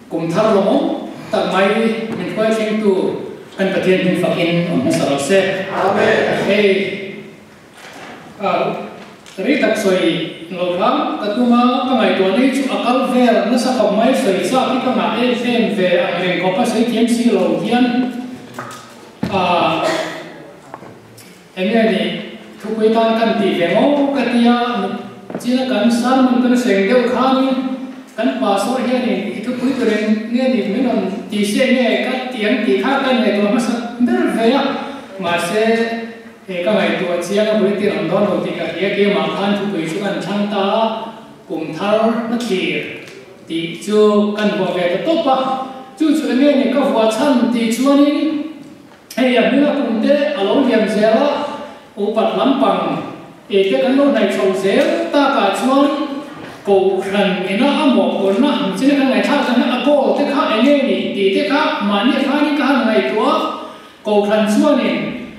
cùng thao lỗ tặng máy mình quay trên tu anh cả thiên mình phật in ở một sở xe hey rí tập soi lâu lắm các tu mà các ngày tuần này chú akal về nó sẽ học máy soi sao khi các ngài em về anh em có phải soi kiếm xí lâu thiên em nghe đi thu quay tan căn tỷ về ngô cái tia chỉ là căn san mình cần xem đều khăn căn passport here này thu quay từ nghe đi mình làm tỷ xe nghe các tiền tỷ khác cái này tôi mà sao rất về mà sẽ các ngày tôi chỉ là bữa tiền làm đó đầu tiên cái mà khăn thu quay chú căn chăng ta cùng thao nó thì chú căn vào về cái tốt ba chú nghe này các vợ chăn thì chú này hay là mình là cùng thế ở lâu điểm giờ u bát lắm bằng cái cái nô này sầu dễ ta cả chuan cầu khẩn cái nó ấm một con nó chỉ là cái ngày thao cái nó cô thế khác anh này thì thế khác mà như khác như cái ngày đó cầu khẩn chuan này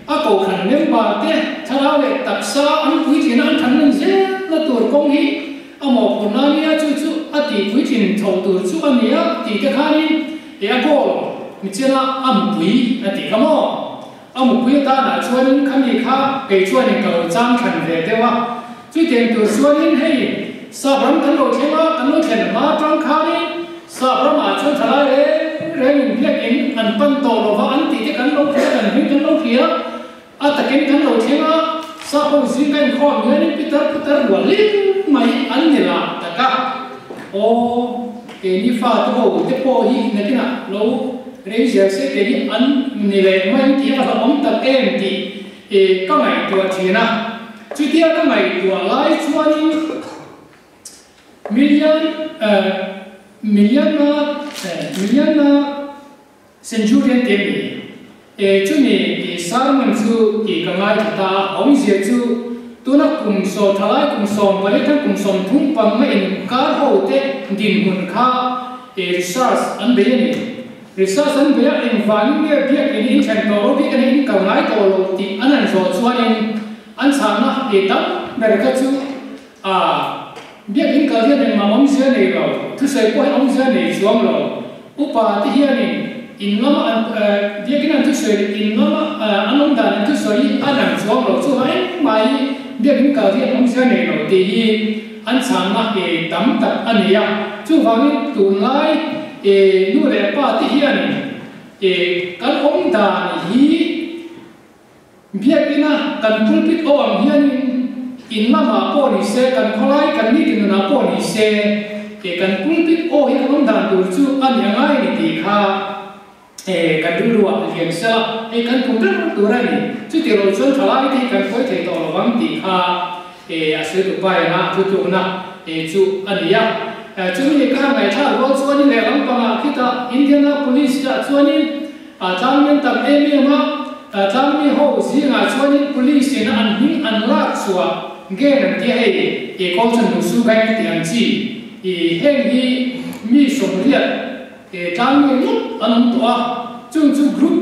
cầu khẩn nếu mà thế thà đâu để tập sa anh quý thì nó anh thành nên dễ nó tuổi công hi một con nó như chú thì quý thì thầu tuổi chú anh nhớ thì thế khác đi thì cô mình chỉ là quý thì cái mò ông quý ta là chuan khăn gì khác cái chuan này cầu trang khẩn về thếว่าช่วยเตรียมตัวช่วยให้สอบรำกันโลเทว่ากันโลเทนมาจังคานี่สอบรำมาช่วยทลายเรื่องเพียงอินอันปั้นโตโลว่าอันตีที่กันโลเทกันหิ้งกันโลเทียอาตะเก็นกันโลเทว่าสอบเอาสิ่งกันข้อเงินพิจารณาลิ้นไม่อันนี้ละแต่ก็โอ้เอ็นี่ฟ้าตัวเด็กโป้ฮีนั่นที่น่ะเราเรียนเสียเสียแต่นี่อันนี่เลยไม่ที่ว่าเราตะเก็นที่ก็ไงตัวทีนะจุดที่ก็ไงตัวไล่ชวนมิลลิอนนะเซนจูเรียนเต็มจุดนี้สารมันจูก็ไงตาองเสียจูตัวนักกุมโซทลายกุมโซมวันนี้ทั้งกุมโซมทุ่งปังไม่เอ็นการโหเตดินหุ่นข้าresearch อันเบียนี่research อันเบียเอ็นฟังเนี่ยเบียกินอินเทอร์เน็ตเราเบียกินอินกับไงตัวเราที่อันนั้นโซชวนอันสามนะตั้งเบรกจูเบียกินกับเรื่องมาองเสียนี่เราทุกสิ่งก็ให้องเสียนี่ช่วงเราอุปาที่เฮียนี่อินล้มเบียกินอันทุกสิ่งอินล้มอันล้มด่านทุกสิ่งอันนั้นช่วงเราช่วยไม่เบียกินกับเรื่ององเสียนี่เราที่อันสามนะตั้งแต่อันนี้ช่วงฟังตัวไล่นู่นเลยป้าที่เฮียนี่การองด่านฮีเบียกินนะการพูดพิดอ่อนเฮียนี่อินมาหาปอนิเซกันคลายกันนี่ถึงนาปอนิเซกันพูดพิดโอ้ยกันต้องด่านตัวจู่อันยังไงนี่ดีค่ะกันดูรัวเรียนเสร็จกันพูดพิดตัวอะไรนี่จู่ที่เราชวนทลายที่กันคอยเทต่อระวังดีค่ะอาศัยตัวไปนะจู่นะจู่อันนี้จู่นี่ก็ไม่ถ้าเราชวนนี่แหละลำบากคิดว่าอินเดียนาพุลิสจะชวนนี่ทางนี้ตัดเอเมียมาทางนี้เขาสิ่งชวนนี่พุลิสเนี่ยอันหิ้งอันลากชัวเกี่ยงที่ให้เขาจะดูสู้กันที่อันจีเห็นที่มีสมเด็จทางนี้ลุกอันนั้นตัวจุ่มกรุ๊ป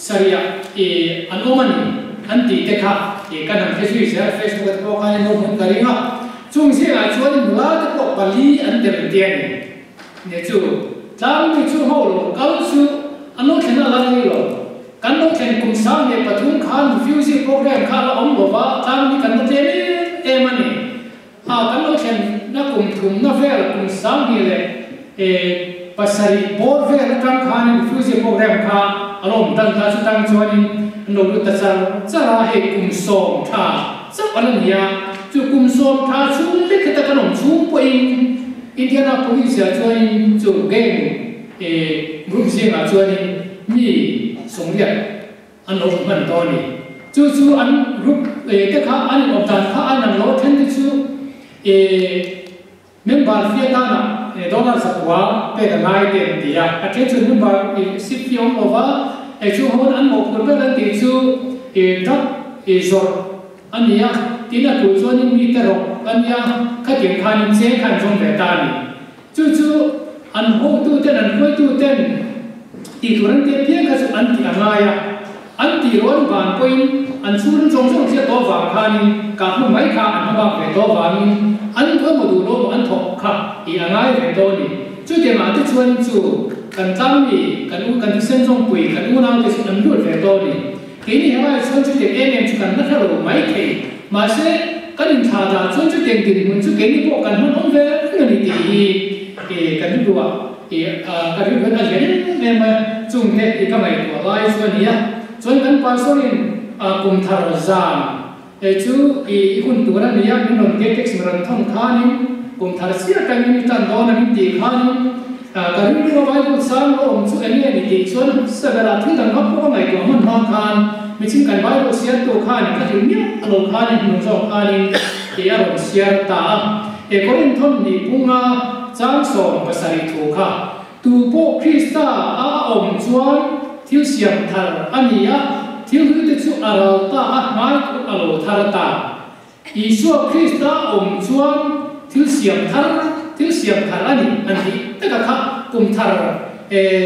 สริยอันโอมันอันที่เด็กกันนั่งเฟซบุ๊กก็ให้น้องกันเลยนะจุ่มเสียงชวนนี่ลาจะบอกบาลีอันเดียวเนี่ยจู่ทางนี้จู่เขาหลงเขาจู่อันนู้นเห็นอะไรหรอกันต้องเห็นกลุ่มสามเนี่ยปฐุมขานฟิวซี่โปรแกรมข้าละอมบอกว่าทางนี้กันต้องเจนี่มันนี่กันต้องเห็นนักกลุ่มทุ่มนักเวลกลุ่มสามนี่เลยภาษาอีโบร์เวลทางขานฟิวซี่โปรแกรมข้าอารมณ์ตั้งแต่ตั้งชวนนี่โน้ตตัดจะราเหตุกลุ่มสองท่าสักวันนี้จู่กลุ่มสองท่าชูเล็กแต่ขนมชูปุ่ยอินเดียนาโพลิสชวนจู่เก่งกลุ่มเสียงชวนมีสมเด็จอันโน้ตมันตอนนี้จู่อันรูปแต่ข้าอันนี้ออกจากข้าอันนั้นเราเช่นที่จู่เมมเบอร์เฟียดานะดอลลาร์สักว่าเป็นไงเต็มที่อาทิตย์จู่เมมเบอร์สิบปีองค์ว่าจู่คนอันหมกคนเป็นที่จู่ทับจอดอันนี้ที่นั่นจู่ส่วนนี้มีแต่รกอันนี้ข้าเก็บขันเสียขันจงเบตานี่จู่อันหัวตู้เต้นอันหัวตู้เต้นที่ตัวนั้นเพียงแค่อันที่อะไรอันที่ร้อนบานปุ่ยอันสูงจงเสียตัวฝากขานี่กับมันไม่ขาอันนั้นบางเวตัวฝานี่อันเพิ่มมาดูโลกอันถกขาอีอะไรเวตัวนี่ chú tiền mà tới chuan chú cần tăng đi cần đi xem trong quỷ cần nào thì cần đuổi về tôi đi cái này hay chuan chú tiền em chú cần rất là mấy thế mà sẽ cái định thà ra chuan chú tiền tiền mình chú cái này bộ cần muốn về cái này thì cần đuổi cái này vẫn là cái nên mà chung thế thì cái này của lai chuan này chuan cần quan số lên cùng thà ra chú ikun tu na niya ni non ke text maran thong khani kum thar sia kan ni tan do na ni ti khani ka ri ro bible sam lo om chu ani ni ti chuan sagara thing dang hop ko ngai ko man ma khan mi chin kan bible sia to khani ka ti ni alo khani nu zo khani ke ya ro sia ta e ko rin thon ni punga chang so ka sari thu kha tu po krista a om chuan thil siam thar ania thiếu hụt chút alo ta mai cũng alo thar ta Isu Krista chuan thiếu siam thar ani tất cả các cùng thar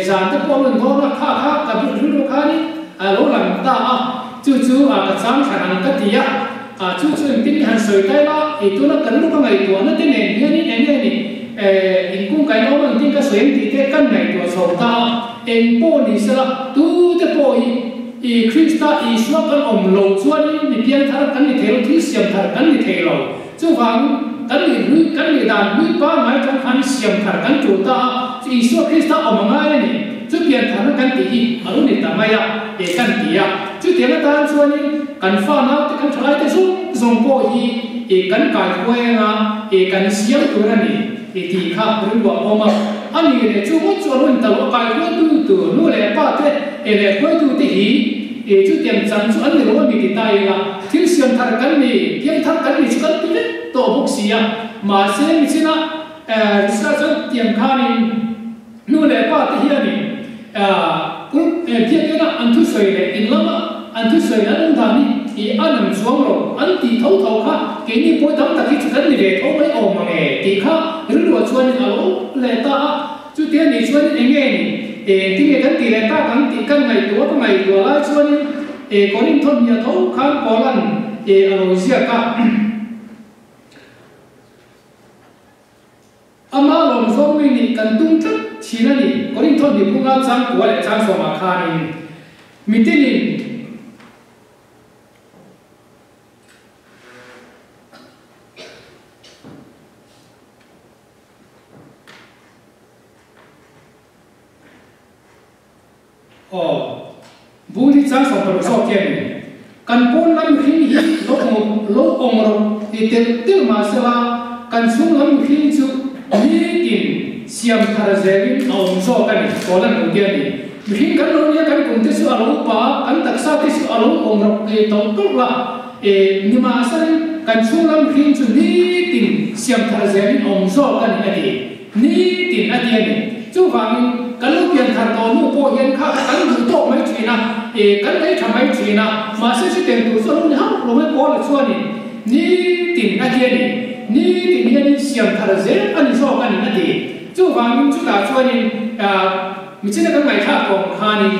giảm tất cả lần đó là khác các việc rủi ro khác đi alo làm ta chú cái sáng sáng cái gì chú tin hành sợi tay la thì tôi nó cần lúc ngày tuổi nó thế này in cũng cái nó mình tin cái sợi thì cái căn này tuổi sầu ta in po đi sẽ là tu te po Krista Isu kan lo chuan ni pian thar kan ni thelo thi siam thar kan ni thelo chu wang kan ni dan lui pa mai trong khan siam thar kan chu ta Isu Krista ngai ni chu pian thar kan ti alu ni ta mai kan ti chu te la ta chuan ni kan fa na te kan thlai te zong po kan kai khwe nga kan siam tu ra ni ti kha ru wa oma ani ne chu mo chu lun ta lo kai khwe tu nu le pa te ele khwe tu te hi chú tiền chẳng chú anh thì luôn bị tai là thiếu siêu thar cắn mì kiếm thar cắn mì chú cắn tí tổ bốc xì mà xem mình na sao cho tiền khan đi nu lệ ba tí hiền đi cũng kia cái là ăn thuốc sợi này in lắm ăn thuốc sợi ăn thằng đi thì ăn làm xuống rồi ăn tí thấu khác cái này bôi đắng ta khi chú cắn mì về thấu mấy ôm mà nghe tí khác rồi đùa chuan đi alo lệ ta chú tiền đi chuan đi nghe điที่มีกันตีแรงตากันตีกันไงตัวก็ไงตัวไล่ชวนคนนี้ทนยาท้องข้างก่อนอโรเซียก็อามาลงส่งนี่กันตุ้งจัดชีนั่นนี่คนนี้ทนอยู่พวกเราจ้างตัวและจ้างสมาคานี่มิตินี่บุญที่จ้างสองคนสอบเกี่ยนกันปนลำหินหินโลกองเราเติมมาเสละกันสุ่มลำหินจูนี่กินเสียมทาร์เซวินเอาสอบกันก่อนนั้นเกี่ยนหินกันเราเนี่ยกันคงที่สุอาลูปะกันตักษาที่สุอาลูองเราต้องตุกละนี่มาเสละกันสุ่มลำหินจูนี่กินเสียมทาร์เซวินเอาสอบกันนี่กินนี่จู่ฟังกันลูกเรียนทางตอนนู้นพอเรียนข้ากันดูโตไม่จีนะกันไม่ทำไม่จีนะมาเสียชีวิตตัวส่วนนี้ฮะเราไม่พอละส่วนนี่ติ่งอะไรนี่ติ่งนี่เสียงทาร์เซอันนี้ชอบกันนี่จู่ฟังจู่ตาส่วนนี้มิจินะกันไม่ท่าของข้านี่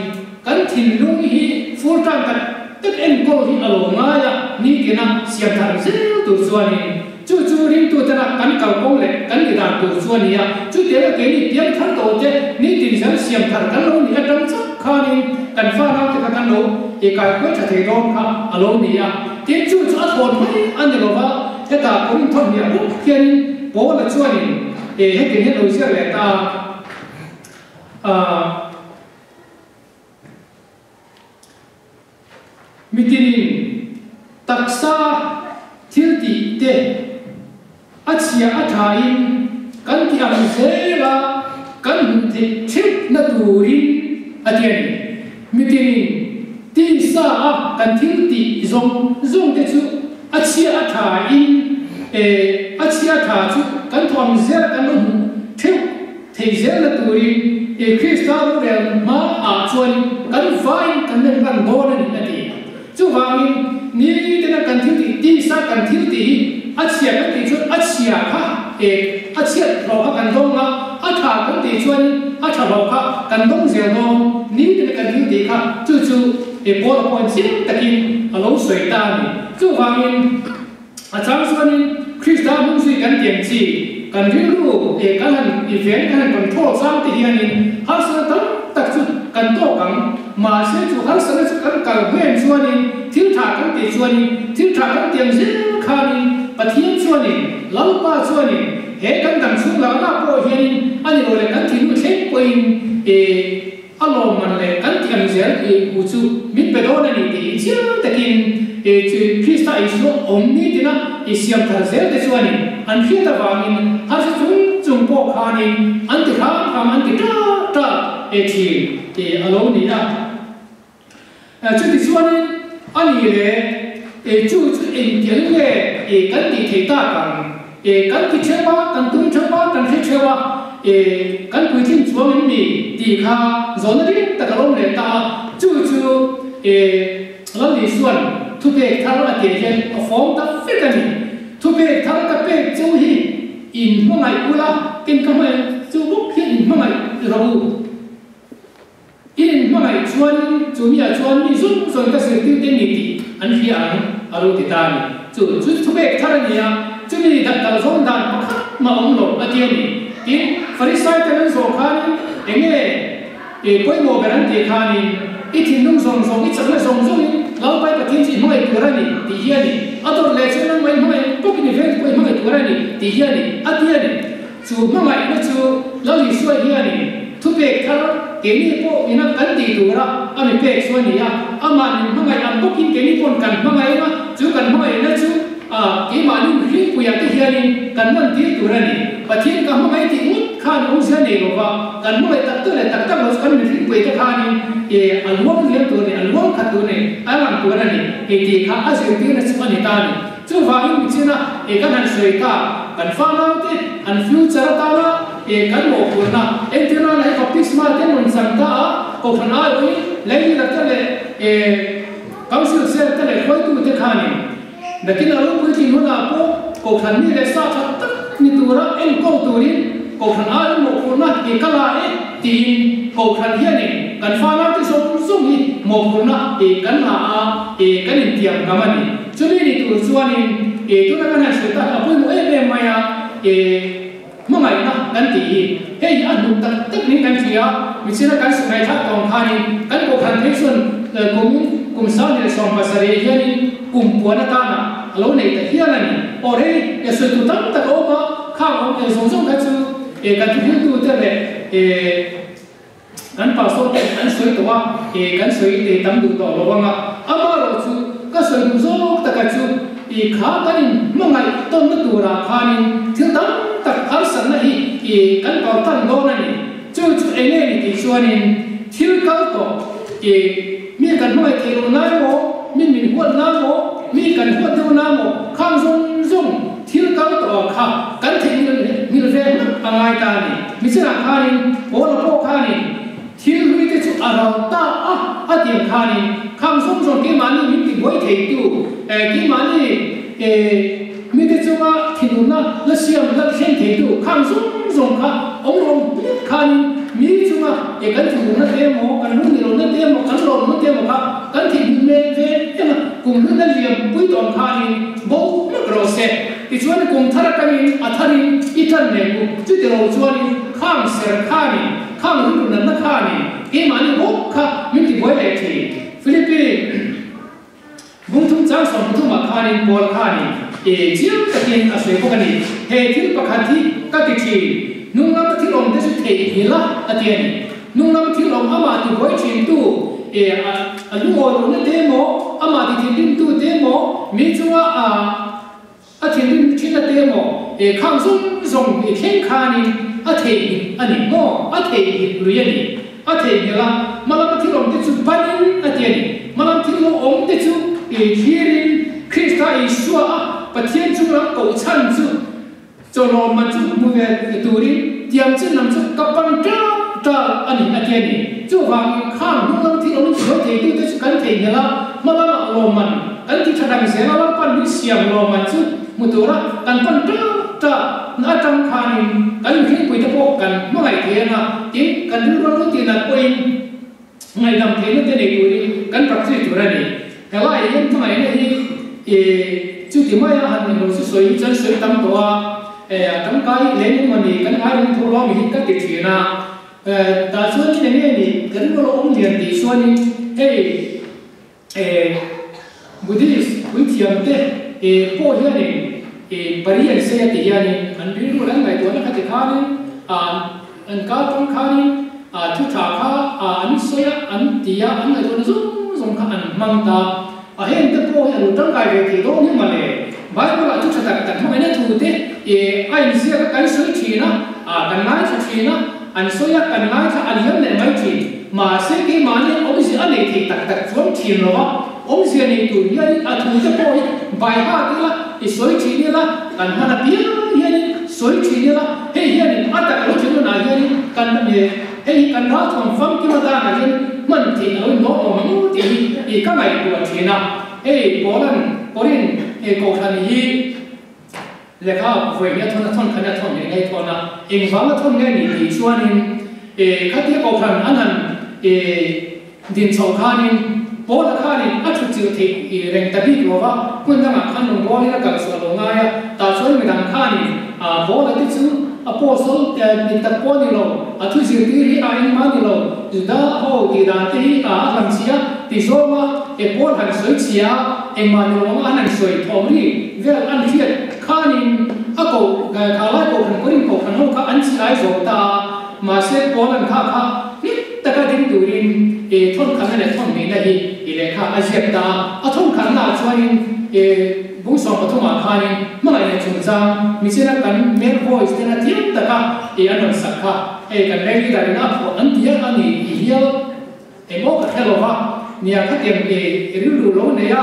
กันทิ้งลุงฮีฟูลตั้งกันตึกเอ็นโก้ที่อารมณ์ง่ายนี่กินนะเสียงทาร์เซตัวส่วนนี้จู่ริมตัวแต่ละกันเก่าโก้เลยกันดีดานตัวส่วนนี้จู่เดี๋ยวแกนี่เตรียมทั้งตัวเจ้นี่ติ่งเสียงทาร์กันเรานี่ตั้งสักข้านี่กันฟ้าเราจะกันเรากายก็จะเทร้องค่ะอารมณ์นี้เดี๋ยวจู่จะทนไม่อันเดียวว่าแต่ตาคนทนเนี่ยลุกเขียนโป้ละส่วนนี้ให้กินให้เราเชื่อแหละตามิตินี้ตักษาทิลติเตอาเชียอาทายกันที่อันเซลากันที่ชิดนัดูรินอาเดียนมิตินี้ที่สากันทิลติซงเตจูอาเชียอาทายอาเชียอาทาจูกันทอมเซลกันนุ่มทิลที่เซลนัดูรินคริสต์เราเรียนมาอาชวนกันไฟกันเดินกันโบนันนาทีจู่ฟังนี่ที่นั่นกันทิลติที่สากันทิลติอาเชียกันติชวนอาเชียค่ะอาเชียเราค่ะกันตรงละอาถากันติชวนอาถาเราค่ะกันตรงเสียงงนี่ที่นั่นกันทิลติค่ะจู่โบราณคนสิ่งตะกินเราสวยตานี่จู่ฟังอาจารย์ส่วนคริสต์มุ่งสู่กันเตียงจี kan rilu kan han event kan control sam te hianin har sa tam tak chu kan to kang ma se chu har sa chu kan ka wen chuanin thil tha kan te chuanin thil tha kan tiang zin khanin pathian chuanin lalpa chuanin he kan dang chung la na po hianin ani lo le kan thinu thek poin alo man le kan tiang zel u chu mit pe do na ni ti chiang takin Krista Isu omni dina isiam thazel te chuanin an khi ta wangin har sa chung po khanin an ti kham an ti ta thi alo ni na chu ti chuanin ani le chu in tiang le kan ti thei ta kan ti chewa kan tum chewa kan he chewa kan pui thin chuamin mi ti kha zonari ta kalom le ta chu lan li suan thu pe thar a te hian a form ta fitani thu pe thar ka pe chu hi in mangai ula kin ka mai chu buk hi in mangai ro in mangai chuan chu mi a chuan mi sun ka se ti te ni ti an hi an aro ti ta ni chu thu pe thar ni ya chu mi da ta zon dan ma om lo a ti ni tin farisai te nan so khan enge poi mo beran te khan ithin nung song i chakna song lau pai pathin chi mai turani ti hiani ator le chen mai pokin event poi mai turani ti hiani atiani chu mai na chu lali suai hiani thu pe thar ke ni po ina kan ti tura ami pe suani ya ama ni mai am pokin ke ni pon kan mai ma chu kan mai na chu ke ma ni ri pu ya ti hiani kan man ti turani pathin ka mai ti ut khan ong sia ne lo ba kan mai tak tu le tak tak lo kan ri pu ta khani alwang liam tu ni alwang khat tu ni alam tu ni ti kha asu ti na chu ani ta ni chu wa in china kan han soi ta kan fa na ti an future ta na kan mo pu na entina na baptisma ten on sam ta ko khana wi lai la ta le council se ta le khoi tu te khani nakin alo pu ti huna po ko khan ni le sa tha tak ni tu ra en ko tu ri ko khan a mo pu na ki kala ti ko khan hian ni kan fa na ti so sum hi mo pu na kan na kan in tiam kamani chuni ni tu chuanin tu na kan se ta apu mo e ma ya mangai na kan ti hei an nu tak tak ni kan tia mi sina kan su ngai tha tong khani kan ko khan thei sun kum sa ni som pasare hian kum puana ta na alo nei ta hian ani ore ya su tu tam ta ko ba kha mo e song ka chu kan tu tu te le kan pa so te kan soi to wa kan soi te tam du to lo wanga ama ro chu ka soi du zo ta ka chu kha kan mangai ton na tu ra khanin thil tam tak har san na hi kan pa tan do na ni chu enge ni ti chuanin thil ka to mi kan mai ke ro na mo min huat na mo mi kan huat tu na mo khang zong thil ka to kha kan thing ni ve angai ta ni mi sina khanin bo la po khanin thil hui te chu arau ta a tiam khanin khang zong ke mani mi ti boi thei tu ki mani mi te chu ma thinuna la siam la khen thei tu khang zong kha ong khanin mi chu ma kan thu na te mo kan nu ni lo na te mo kan lo na te mo kha kan thi me ve ema kum na liam pui ton khanin bo na gro se ti chuan kum thara kanin atharin itan ne ku chu te lo chuan khang ser khanin khang ru na khanin ke mani bo kha mi ti boi le thi Philippines bung thum chang som thum ma khanin bol khanin chiam takin aswe ko kani he thil pakhathi ka ti thi nung nam thil om te su the hila atiani nung nam thil om ama ti boi thin tu alu ro na demo ama ti thin tu demo mi chuwa a thin thin na demo khang zong khen khanin a the ani mo a the ruyani a the hila malam thil om te chu panin atiani malam thil om te chu hirin Krista Isua pathian chu ra ko chan chu cholo ma chu mu ve turi tiam chen nam chu kapang ta ani atiani chu wang khang nu nam thi om chu the tu te chu kan the hela malama lo man kan ti thadang se la pan ni siam lo man chu mutura kan pan ta na tam khanin kan hin pui ta po kan ma ngai the na ti kan ru ro ti na poin ngai dam the na te nei turi kan prakti turani hela yen thai na hi chu ti mai han ni lo su soi chan soi tam to kan kai le mu mani kan ai rum thu lo mi ka ti thina ta chuan ni ne ni kan lo om lian ti suan ni Buddhist Withiam te po hian ni parian se ti hian ni an bi ru lang ngai to na ka ti khanin an ka tong khanin thu tha kha an soya an tia an ngai to na zum kha an mang ta hen te po hian tang kai ve ti do ni ma le Bible la thu tha ta ma ne thu te ai ni sia ka soi thina kan ngai thu thina an soya kan ngai tha an hian ne mai thi ma se ke ma ne obviously an nei thi tak chuan thin lo wa obviously nei tu hian a thu te po bai ha ti la soi thi ni la kan hana pia hian soi thi ni la he hian a ta lo thin na hian kan na me he kan na thong fam ki ma ta na hian man thi lo no mo ti ka mai tu thina he Korin ko khan hi le kha voi ya thon khan ya thon nei thon na eng wang thon nge ni ti chuan in khatia ko khan anan din chau khanin bol khanin a thu chiu thi reng ta bi lo wa kun da ma khan long bol ni ka so lo nga ya ta chuan mi dang khanin bol ti chu apostle ni ta po ni lo a thu chiu ti ri a in ma ni lo da ho ti da ti a lam chia ti so ma bol han soi chia eng ma ni lo ma anan soi thom ri vel an hiat khanin a ko ga lai ko khan korin ko khan ho kha an chi ai zo ta ma se bol an kha ni ta ka ding turin thon khan ne thon ni na hi le kha a jet ta a thon khan na chuan bung song pathuma khanin ma ngai ne chung chang mi se na kan mer voice te na thiam ta ka an sak kha kan le ki da na pho an tia ani hial mo ka khelo wa nia kha tiam ru lo ne ya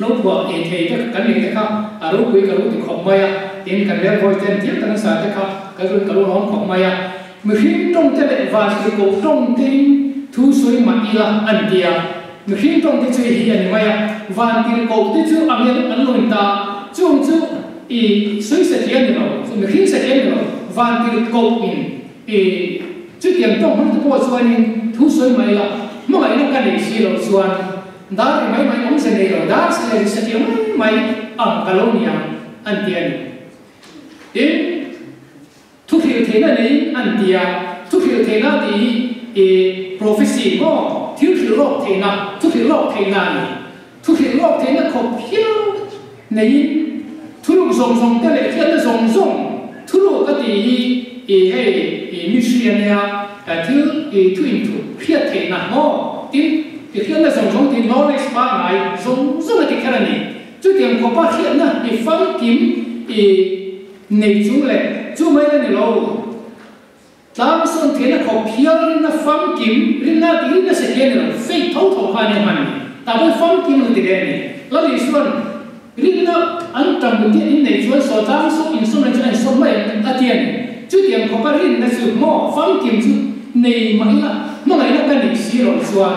lo pho thei ta kan ni ta kha aro kui ka ru ti khom ma ya tin kan le voice ten thiam ta na sa ta kha ka ru ka ru hom khom ma ya mi him tong te le va si ko tong tin thu soi ma ila an tia mi him tong te chui hi ani ma ya van ti ko te chu angel an loin ta chung chu soi se tian ni lo so mi him se tian ni lo van ti ko in chu tiam tong hom te po chuan in thu soi ma ila mo ngai na ka ni si lo chuan da ri mai om se nei lo da se le se tiam mai ang kalonia an tian in thu khil the na nei an tia thu khil the na ti prophecy mo thiếu khil lo the na thu khil lo the na ni thu khil lo the na ko phiêu nei thu lu zong ta le khian na zong thu lu ka ti mi shian ya ka thu thu in thu khiat the na mo tin ti khian na zong ti knowledge pa ngai zong ti khara ni chu tiam ko pa khian na fam kim nei chu le chu mai na ni lo tam son the na ko phial na fam kim rin na ti na se ken na fe thau kha ne man ta bo fam kim ni de ni lo li suan rin na an tam ti in nei chu so tam so in so na chu so mai a tian chu tiam ko pa rin na su mo fam kim chu nei mai la mo ngai na ka ni si ro suan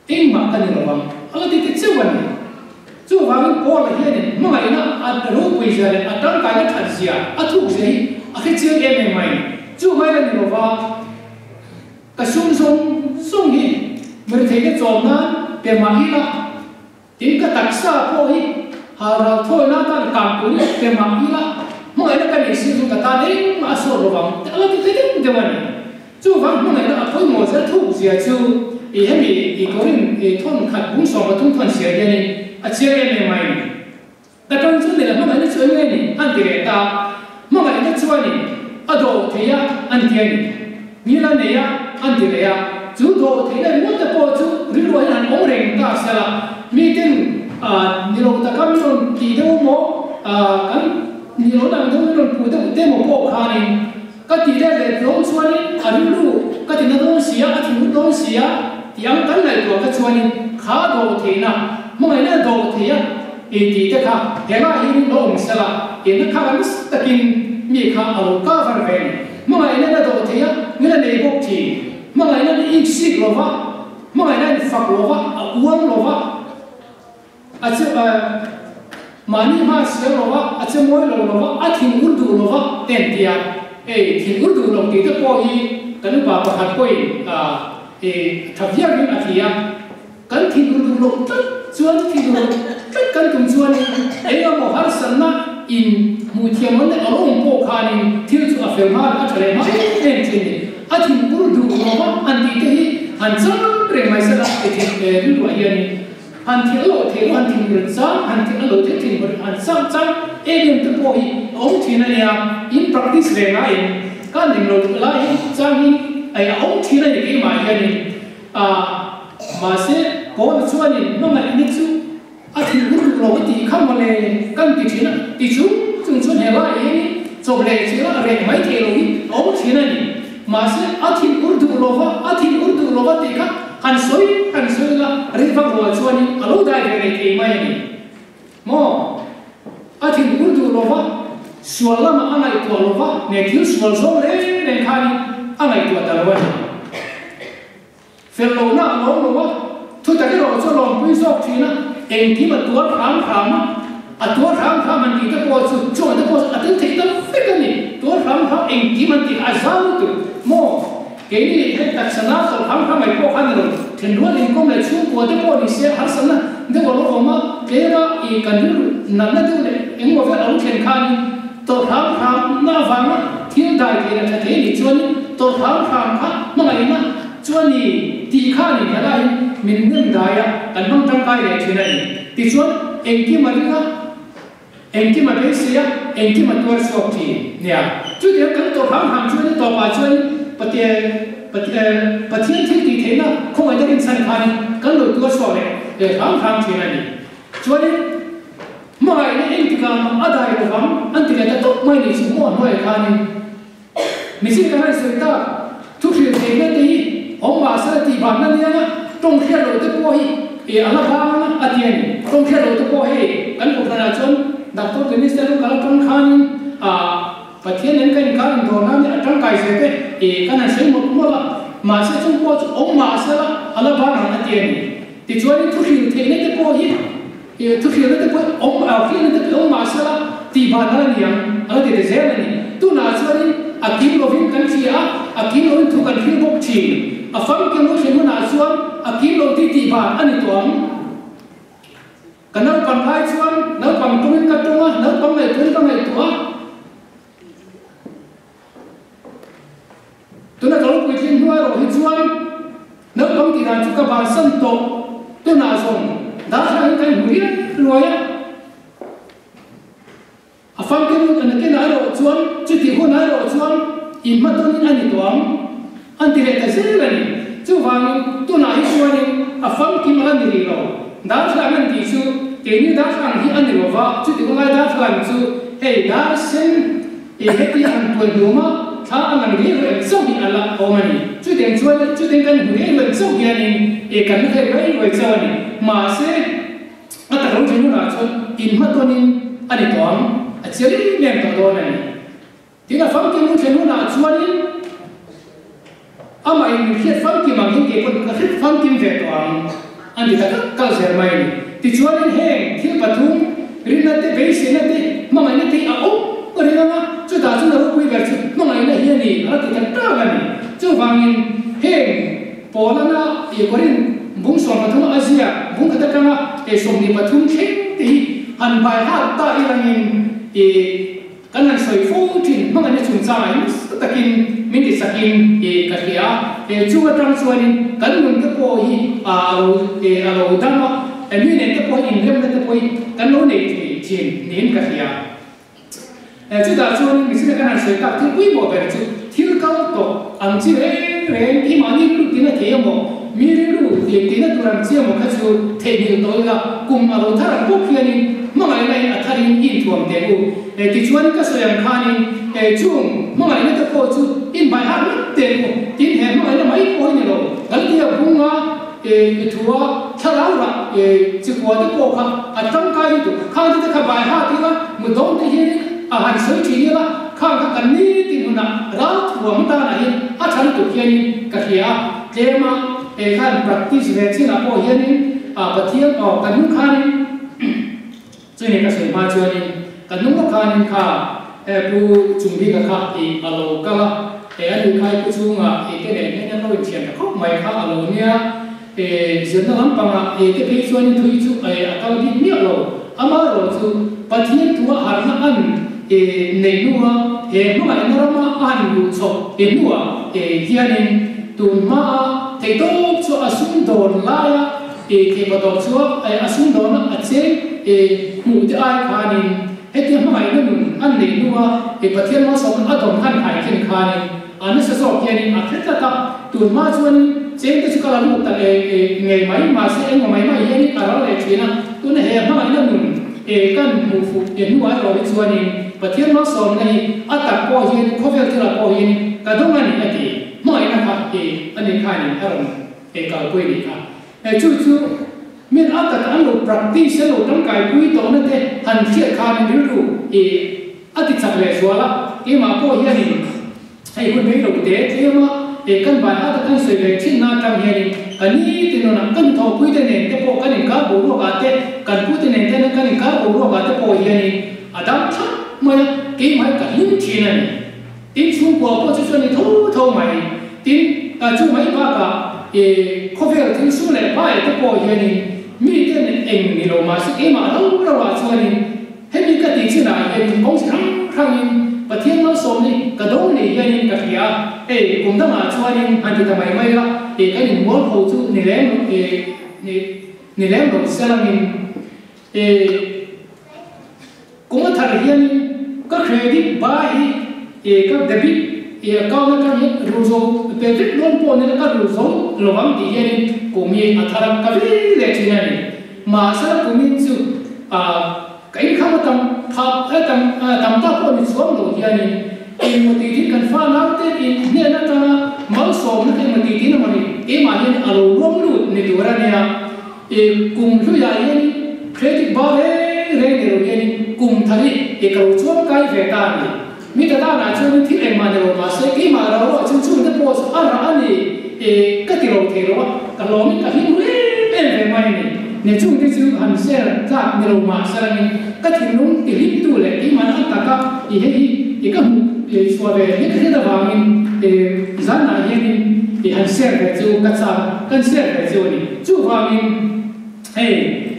eng ma ka ni lo bang ala ti chu wan ni chu wa rin po la hian ni mo ngai na a ro pui ja le a tang ka na than sia a thu se a ke chiang em mai chu mai la ni lo wa ka sung hi mer the ke chom na pe ma hi la tin ka tak sa po hi ha ra thoi na ta ka pu ni pe ma hi la mo ngai na ka ni si chu ka ta ni ma so ro bang ala ti de wa ni chu wa mo ngai na a thoi mo sa thu sia chu he mi ko rin thon khat bung so ma thung thon sia ya ni a chiang em mai ta tong chu ni la mo ngai na choi ni an ti re ta mo ngai na choi ni a do the ya an ti ni ni la ne ya an ti le ya chu do the le mo ta po chu ri lo yan ong reng ta sa la mi tin ni lo ta kam non ti do mo kan ni lo dang do non pu ta te mo po kha ni ka ti le le lo chuan ni a ri lu ka ti na do sia a ti mu do sia ti ang kan lai to ka chuan ni kha do the na mo ngai na do the ya ti ta kha he ma hi lo ong sa la na kha kan ta kin mi kha a lo ka var ve mo ngai na do the ya ni la nei bok ti mo ngai na i si lo wa mo ngai na fa lo wa a uang lo wa a che mani ma se lo wa a che moi lo wa a thing urdu lo wa ten tia thing urdu lo ti ta po hi kan ba pa hat koi thavia ni a thia kan thi ur lo chuan thi lo kan tum chuan ega mo har sanna in mu thiamon le along po khanin thil chu a fel ma a thale ma em chin a thin ur du lo ma an ti te hi an chang re mai sa la te the lu hian an thi lo the an thi ur sa an thi lo the thi ur an sam chang em te po hi ong thina ya in practice le nga in kan ding lo la hi chang hi ai ong thina ni ke ma hian mà sẽ có được chuan ni nó ngai ni chu a thi ur lo ti kham ma le kan ti thina ti chu chung chuan he la e chop le chi la re mai the lo hi ong thina ni mà sẽ a thi ur du lo va ti kha han soi la re va lo chuan ni a lo dai ve ke mai ni mo a thi ur du lo va sual la ma angai to lo va ne thil sual zo le ne khani angai to ta lo va fel lo na lo lo va thu ta ke ro cho lo pui sok thi na en ti ma tuar kham a tuar kham man ti ta po chu cho ta po a tin thei ta fe ka ni tuar kham en ti man ti a zau tu mo ke ni he tak sana so kham mai po khan ro then ro ling kom le chu po te po ni se har sana de wo lo ma ke ra i kan ru na na tu le en mo fe ang chen khan to kham na va ma thil dai ke na the ni chuan to kham kha ma ngai na chuan ni ti kha ni ya lai min nim da ya kan bang tang kai le thina ni ti chuan en ki ma ringa en ki ma be sia en ki ma tuar sok thi nia chu de kan to kham chuan to pa chuan pathian thil ti theina khong ai da rin san khan kan lo tuar so le kham thina ni chuan mai ne en ti ka ma adai lo kham an ti le ta to mai ni chu mo noi khan ni mi sin ka hai soi ta thu khil te na ti ông bà sẽ thì bản thân nhá trong khi đầu tư qua hi thì anh là bao nhiêu à tiền trong khi đầu tư qua hi anh cũng là chọn đặt tôi cái này lúc kalau trong khan và thiên nên cái khan đồ nam thì trong cái gì thế thì cái này sẽ một là mà sẽ trong qua ông bà sẽ là anh là bao nhiêu à tiền thì cho nên thu khil thế này qua hi thì thu khil này qua ông khi này ông bà sẽ là thì bản thân nhá anh thì để dễ này tu nào cho nên akim lovin kan chia akim lovin thu kan phil bok chi afam ke mo themu na chuan akim lo ti ba ani tuam kanal pan lai chuan nal pang tuin ka tunga nal pang lai tuin pang lai tua tuna kalau pui thin nuai ro hi chuan nal pang ti ran chu ka ban san to tuna song da thang kan huria loya afam ke mo kan ke na ro chuan chu ti ho na ro chuan in ma ton ani tuam an ti le ta se le ni chu wang tu na hi chuan afam ki ma ni ri ro da thang an ti chu ke ni da thang hi an ni ro wa chu ti ko lai da thang chu hey da sen e he ti an tu do ma tha an ri ro so bi ala o ma ni chu den chuan chu den kan ri ro so bi ani e kan he rai ro so ni ma se ata ro chu na chu in ma ton ani tuam a cheri nem to do na ni ti na fam ki mu thenu na chuan in ama in khiat fam ki mang hin ke kon ka khit fam kim ve to an ti ta ka zer mai ni ti chuan in he thil pathum rinna te be se na te ma mai na te a o ri na chu ta chu na ro pui ver chu ma mai na hi ni a ti ta ta ga ni chu wang in he pola na e korin bung som pathum asia bung ka ta ka e som ni pathum khe ti han bai ha ta i lang in e kan han soi fu thin ma mai na chung cha ai takin min ti sakin e ka khia e chu atang chuanin kan nun te po hi a lo dama e mi ne te po in lem te po kan lo nei ti chin nin ka khia e chu da chuan mi sin kan han soi ta ti pui mo ber chu thil ka to ang chi re i mani lu ti na the mo mi ri lu ti na turan chi mo kha chu the ni to la kum ma lo thar ko khianin ma mai lai a tharin in thuam te u e ti chuan ka so yang khanin e chung ma mai na te po chu in bai ha te u tin he ma mai na mai ko ni lo gal ti a bunga e thua thalau ra e chi ko te po kha a tang kai tu kha te kha bai ha ti la mu dom te hi a han soi chi ni la kha ka kan ni ti na ra thuam ta na hi a than tu hian ka hia tema e khan practice ve chi na po hian a pathian o kan nu khan chu ni ka sei ma chu ni kan nu ka khan kha e pu chung bi ka kha e alo ka e ani khai ku chu nga e ke ne ne no thian ka khop mai kha alo nia dân nó lắm bằng cái cái chuyện thui chú tao đi miệng rồi ama rồi chú bắt hiện thua hàng nó ăn nền nua lúc mà nó mà ăn đủ sọc nua kia nên tuần mà thấy tốt cho asung đồn lại thì bắt đầu cho asung đồn là chế mù thì ai khai nên hết tiếng mà nó mình ăn nền nua bắt hiện nó sọc ăn đồng ăn hải kinh khai nên anh sẽ sọc kia nên hết ta tuần mà cho nên chế cái chú làm một tại ngày mấy mà sẽ ngày mấy mà yên ở đó là chuyện à tuần này mà nó mình kan mù phụ hiện nuôi rồi cho nên bắt hiện nó sọc này ăn tập bao nhiêu có việc thì là bao nhiêu cái đó là những cái mọi người khác anh ấy khai nên ở cái quê đi khác chú mình ăn tất cả lúc practice lúc trong cái quê đó nó thế hành thiệt khai nênรู้ăn thì chắc là xóa la cái mà bao nhiêu thì hayคนไม่รู้แต่ที่ว่ากันบ้านอาจจะกันสวยเลยที่น่าทำเห็นอันนี้ที่เรานักกันทอพูดเนี่ยแต่พอกันนี่ก็บอกว่ากันพูดเนี่ยแต่นั่นกันนี่ก็บอกว่าแต่พอเห็นอาดัมชัดมาเกี่ยมันกันยิ่งที่นั่นทิ้งช่วงกว่าพอจะช่วยทั่วไหมทิ้งช่วงไหมบ้างก็เขาเวลทิ้งช่วงเลยไปแต่พอเห็นมีแต่เองนี่เรามาสักเกี่ยมาเราว่าช่วยให้มีกติกาเห็นของสิ่งครั้งนี้ประเทศเราสมนี่กระโดดนี่ยันกับเฮียกลุ่มทั้งหลายช่วยนี่อันที่ทำไมไม่ละก็ยังมองเขาจู่นี่แหละนี่แหละเราเสร็จนี่กลุ่มทั้งเฮียนี่ก็เครดิตบายก็เดบิตก็นั่นก็ยังรู้สึกเป็นที่ล้นปนนี่ก็รู้สึกระวังที่เฮียนี่กลุ่มนี้อัตราก็วิ่งเลยที่นั่นมาสระกลุ่มนี้จู่cái khác mà tầm ta có những số đồ gì này một tí thì cần pha nát thế nên là ta máu sòm nó cái một tí nó mà cái mà hiện ở đâu rong lụt này tuổi ra này cùng chú dài hiện credit bar này rồi hiện cùng thằng cái cầu chuông cái về ta này mi ta là cho nên thiết em mà đều mà sẽ cái mà đâu chung chung cái post ăn này cái tiền đầu thế đó cái lỗ mi cái hiện bên về mày nàyเนี่ยช่วงที่ซื้อหันเสียจากในโรงมาสระนี่ก็ถึงลุ้งติดตัวเลยที่มันอัตตาก็อีก็ชัวร์เลยนี่คือระหว่างจันนาเย็นหันเสียแบบจู่กัดซากันเสียแบบจู่นี่จู่ว่ามิน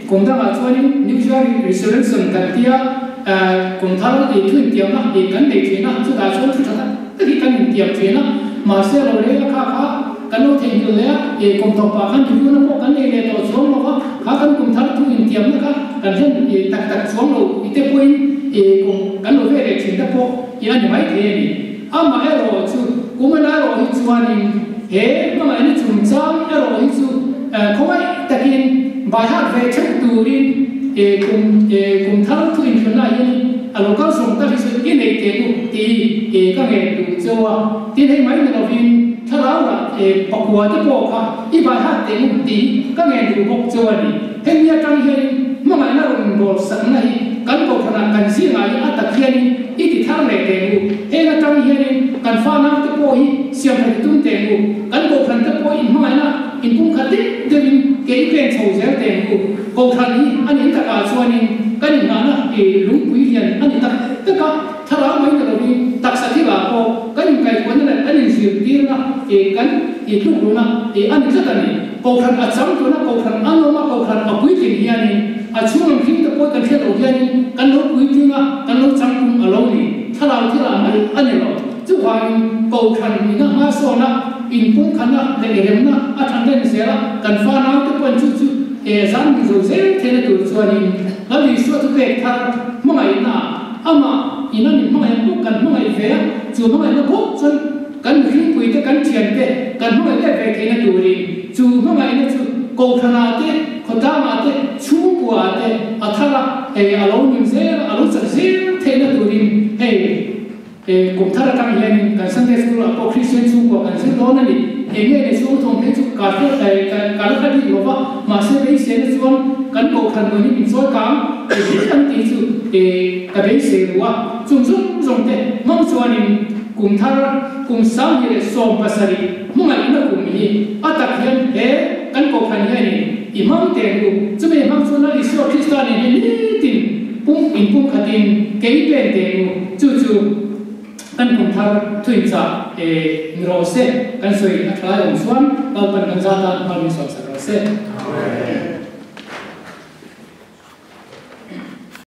กลุ่มทั้งหลายช่วงนี้นิวเชียร์รีเซอร์สังกัดที่กลุ่มทั้งทุ่นเตียมนะกันเด็กที่นะจู่การช่วงที่ทั้งก็ที่กันเตียมที่นะมาเสียเราเลยก็ค่ะกันเราเที่ยวเลยกลุ่มต่อไปกันที่อยู่นั่นพวกกันเลยต่อช่วงเราก็kan kum thar thu in tiam na ka kan hen tak chuang lo ite point kum kan lo ve re chin ta po ya ni mai the ni ama ero chu kumana ro hi chuanin he ma ni chum chang ero hi chu khowai takin bai ha ve chak turin kum thar thu in thuna yin alo ka som ta hi chu ki nei te ku ti ka nge tu chowa ti hei mai ni lo vin thara la pakwa ti po kha I bai ha te mu ti ka nge tu bok chowa ni heng ya tang hian ma ngai na ron bol sak na hi kan ko khana kan si ngai a tak hian I ti thar le te mu he na tang hian kan fa na te po hi siam ha tum te mu kan ko khan te po in ma ngai na in pum kha te de bin ke pen chou zer te mu ko khan hi an in ta ka chuanin kan na na lung pui hian an ta ka thara mai na ro bi tak sa thi ba ko kan kai ko na kan in sim tir na kan tu ru na an sa ta ni ko khan a cham tu na ko khan an ma ko khan a pui tin hian ni a chuang phim ta ko kan thia lo hian ni kan lo pui tin na kan lo cham kum a lo ni thara thi la mai an ni lo chu wa ko khan ni na ma so na in pum khan na le rem na a than den se la kan fa na te pon chu chu zan ni zo se the na tu chuan ni la li so tu pe thar ma mai na ama ina ni ma mai ko kan ma mai ve chu ma mai na ko chun kan khim pui te kan thian te kan ma mai le ve the na tu ri chu ma mai na chu ko khana te khota ma te chu bua te athara alo nim se alo sa se the na tu ri kum thara tang hian kan Sunday school a ko Christian chu ko kan se do na ni nge ne chu thong the chu ka the ka ka di lo wa ma se be se na chuan kan ko khan mo ni in so kam kan ti chu ka be se wa chung chung te mong chuan in kum thara kum sam hi le som pasari mong ai na kum hi atak hian kan ko khan hian ni imam te lu chu be imam chu na iso Christian ni tin pum khatin ke pen te lu chu kan kum thar thuin cha ngro se kan soi athlai om suan kan pan kan za ta pan mi so sa sen